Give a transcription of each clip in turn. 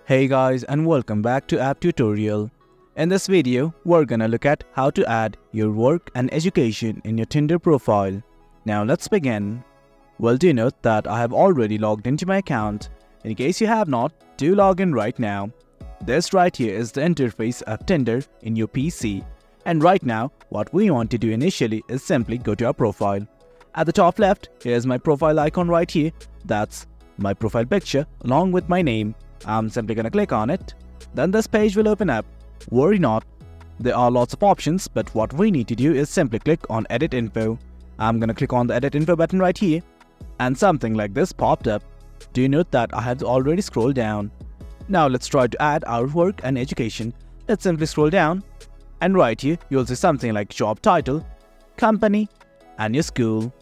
Hey guys, and welcome back to App Tutorial. In this video, we're gonna look at how to add your work and education in your Tinder profile. Now let's begin. Well, do note that I have already logged into my account. In case you have not, do log in right now. This right here is the interface of Tinder in your PC. And right now, what we want to do initially is simply go to our profile. At the top left, here's my profile icon right here. That's my profile picture along with my name. I'm simply gonna click on it. Then this page will open up. Worry not, there are lots of options, but what we need to do is simply click on Edit Info. I'm gonna click on the Edit Info button right here, and something like this popped up. Do note that I have already scrolled down. Now let's try to add our work and education. Let's simply scroll down, and right here you'll see something like job title, company, and your school.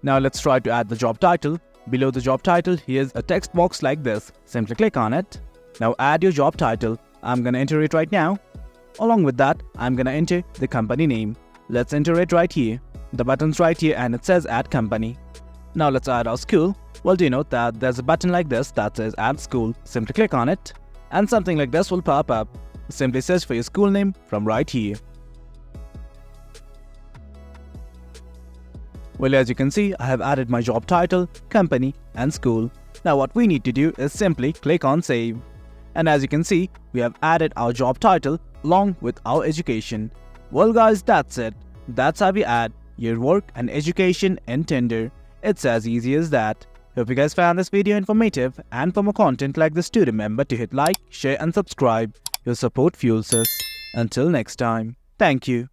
Now let's try to add the job title. Below the job title, here's a text box like this. Simply click on it. Now add your job title. I'm gonna enter it right now. Along with that, I'm gonna enter the company name. Let's enter it right here. The button's right here and it says add company. Now let's add our school. Well, do note that there's a button like this that says add school. Simply click on it and something like this will pop up. Simply search for your school name from right here. Well, as you can see, I have added my job title, company, and school. Now what we need to do is simply click on save. And as you can see, we have added our job title along with our education. Well guys, that's it. That's how we add your work and education in Tinder. It's as easy as that. Hope you guys found this video informative, and for more content like this, do remember to hit like, share and subscribe. Your support fuels us. Until next time, thank you.